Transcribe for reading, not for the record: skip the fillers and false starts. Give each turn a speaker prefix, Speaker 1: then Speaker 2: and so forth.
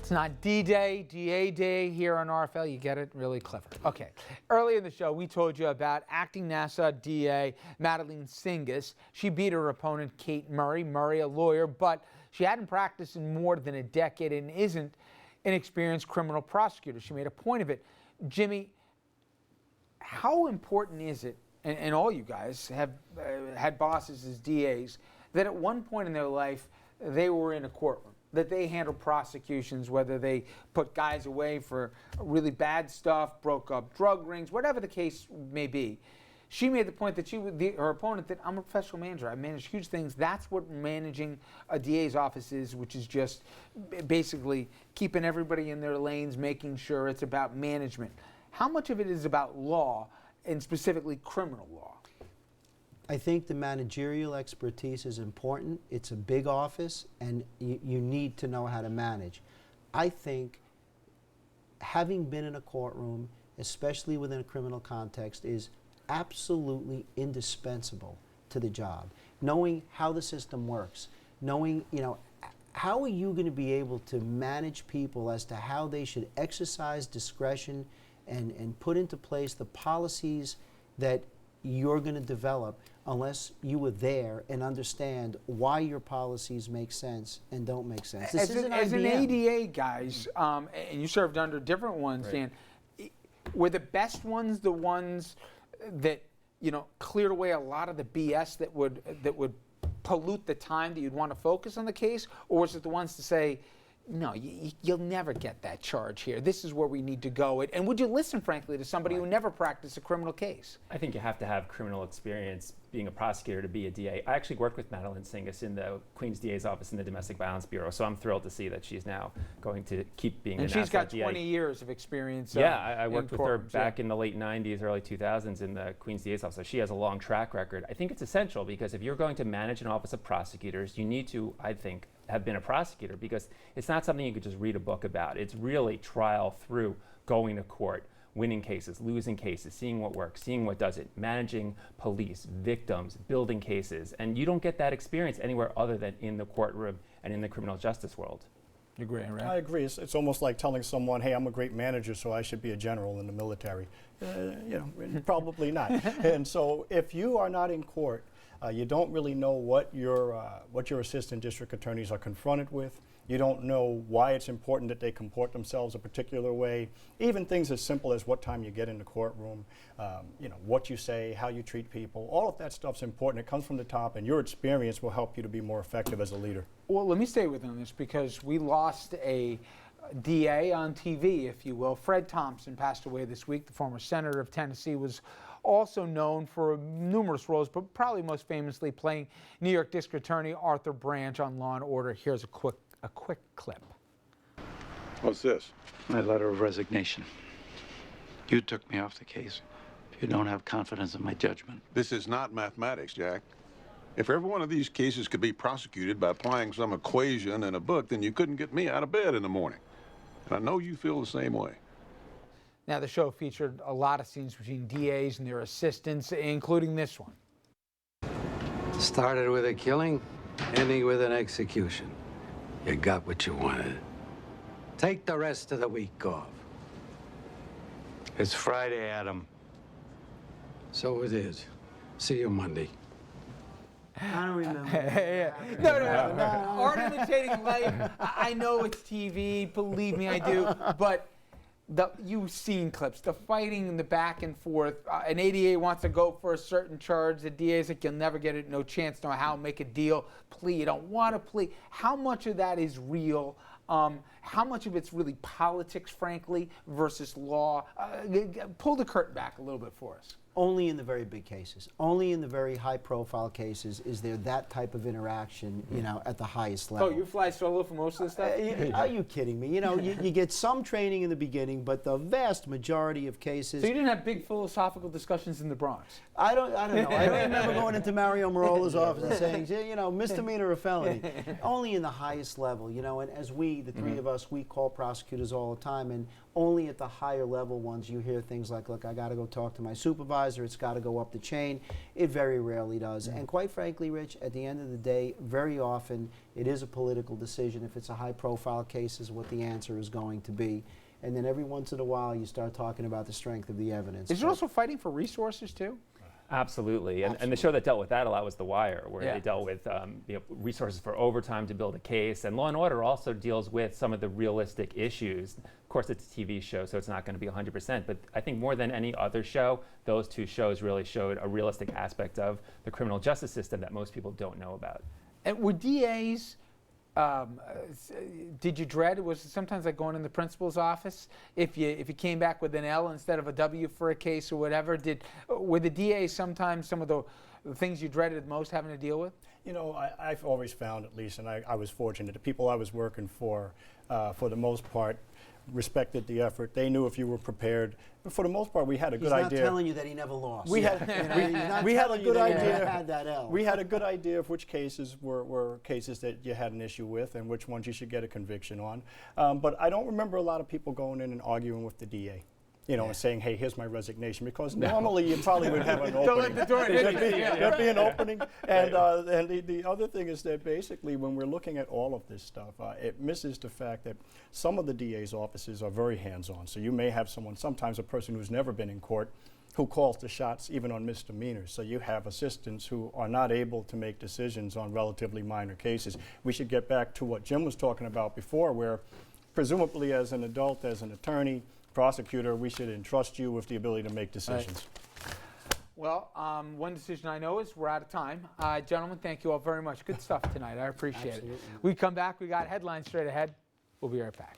Speaker 1: It's not D-Day, DA Day here on RFL. You get it? Really clever. Okay. Earlier in the show, we told you about acting Nassau DA Madeleine Singas. She beat her opponent, Kate Murray. Murray, a lawyer, but she hadn't practiced in more than a decade and isn't an experienced criminal prosecutor. She made a point of it. Jimmy, how important is it, and all you guys have had bosses as DAs, that at one point in their life, they were in a courtroom, that they handled prosecutions, whether they put guys away for really bad stuff, broke up drug rings, whatever the case may be. She made the point that her opponent, that I'm a professional manager. I manage huge things. That's what managing a DA's office is, which is just basically keeping everybody in their lanes, making sure it's about management. How much of it is about law, and specifically criminal law?
Speaker 2: I think the managerial expertise is important. It's a big office, and you need to know how to manage. I think having been in a courtroom, especially within a criminal context, is absolutely indispensable to the job. Knowing how the system works, knowing, how are you going to be able to manage people as to how they should exercise discretion and put into place the policies that you're going to develop unless you were there and understand why your policies make sense and don't make sense.
Speaker 1: As an ADA, guys, and you served under different ones, Dan, were the best ones the ones that cleared away a lot of the BS that would pollute the time that you'd want to focus on the case, or was it the ones to say, no, you'll never get that charge here. This is where we need to go. And would you listen, frankly, to somebody who never practiced a criminal case?
Speaker 3: I think you have to have criminal experience being a prosecutor to be a DA. I actually worked with Madeleine Singas in the Queen's DA's office in the Domestic Violence Bureau, so I'm thrilled to see that she's now going to keep being
Speaker 1: and
Speaker 3: the
Speaker 1: she's got
Speaker 3: DA.
Speaker 1: 20 years of experience.
Speaker 3: Yeah, I worked with her back in the late 90s, early 2000s in the Queen's DA's office, so she has a long track record. I think it's essential because if you're going to manage an office of prosecutors, you need to, I think, have been a prosecutor, because it's not something you could just read a book about. It's really trial through, going to court, winning cases, losing cases, seeing what works, seeing what doesn't, managing police, victims, building cases. And you don't get that experience anywhere other than in the courtroom and in the criminal justice world.
Speaker 1: You agree, right?
Speaker 4: I agree. It's almost like telling someone, hey, I'm a great manager, so I should be a general in the military. Probably not. And so if you are not in court, you don't really know what your assistant district attorneys are confronted with. You don't know why it's important that they comport themselves a particular way. Even things as simple as what time you get in the courtroom, what you say, how you treat people. All of that stuff's important. It comes from the top, and your experience will help you to be more effective as a leader.
Speaker 1: Well, let me stay with on this, because we lost a DA on TV, if you will. Fred Thompson passed away this week. The former senator of Tennessee was also known for numerous roles, but probably most famously playing New York District Attorney Arthur Branch on Law & Order. Here's a quick clip.
Speaker 5: What's this?
Speaker 6: My letter of resignation. You took me off the case. You don't have confidence in my judgment.
Speaker 5: This is not mathematics, Jack. If every one of these cases could be prosecuted by applying some equation in a book, then you couldn't get me out of bed in the morning. And I know you feel the same way.
Speaker 1: Now, the show featured a lot of scenes between DAs and their assistants, including this one.
Speaker 6: Started with a killing, ending with an execution. You got what you wanted. Take the rest of the week off. It's Friday, Adam. So it is. See you Monday.
Speaker 2: I don't remember.
Speaker 1: No. Art imitating life. I know it's TV, believe me, I do. But you've seen clips, the fighting and the back and forth. An ADA wants to go for a certain charge. The DA's like, you'll never get it, no chance, no how, make a deal. Plea, you don't want to plea. How much of that is real? How much of it's really politics, frankly, versus law? Pull the curtain back a little bit for us.
Speaker 2: Only in the very big cases, only in the very high-profile cases is there that type of interaction, at the highest level.
Speaker 1: Oh, you fly solo for most of this stuff?
Speaker 2: Are you kidding me? You get some training in the beginning, but the vast majority of cases.
Speaker 1: So you didn't have big philosophical discussions in the Bronx?
Speaker 2: I don't know. I don't remember going into Mario Marola's office and saying, misdemeanor or felony. Only in the highest level, and as we, the three of us, we call prosecutors all the time, and Only at the higher level ones you hear things like, look, I got to go talk to my supervisor, it's got to go up the chain. It very rarely does. And quite frankly, Rich, at the end of the day, very often it is a political decision. If it's a high profile case, is what the answer is going to be. And then every once in a while you start talking about the strength of the evidence.
Speaker 1: Is it also fighting for resources too?
Speaker 3: Absolutely. And the show that dealt with that a lot was The Wire, where
Speaker 1: Yeah.
Speaker 3: they dealt with resources for overtime to build a case. And Law and Order also deals with some of the realistic issues. Of course, it's a TV show, so it's not going to be 100%. But I think more than any other show, those two shows really showed a realistic aspect of the criminal justice system that most people don't know about.
Speaker 1: And were DAs, did you dread, was it sometimes like going in the principal's office if you came back with an L instead of a W for a case or whatever? Were the DAs sometimes some of the things you dreaded most having to deal with?
Speaker 4: You know, I've always found, at least, and I was fortunate, the people I was working for the most part, respected the effort. They knew if you were prepared. But for the most part, we had a good idea.
Speaker 2: He's not telling you that he never lost.
Speaker 4: We had, we had a good idea.
Speaker 2: Had that L.
Speaker 4: We had a good idea of which cases were cases that you had an issue with and which ones you should get a conviction on. But I don't remember a lot of people going in and arguing with the DA. You know, and saying, hey, here's my resignation, because normally you probably would have an opening.
Speaker 1: Don't let the door hit you.
Speaker 4: There'd be an opening. And, the other thing is that basically when we're looking at all of this stuff, it misses the fact that some of the DA's offices are very hands-on. So you may have someone, sometimes a person who's never been in court, who calls the shots even on misdemeanors. So you have assistants who are not able to make decisions on relatively minor cases. We should get back to what Jim was talking about before, where presumably as an adult, as an attorney, prosecutor, we should entrust you with the ability to make decisions.
Speaker 1: Right. Well, one decision I know is we're out of time. Gentlemen, thank you all very much. Good stuff tonight. I appreciate it. We come back. We got headlines straight ahead. We'll be right back.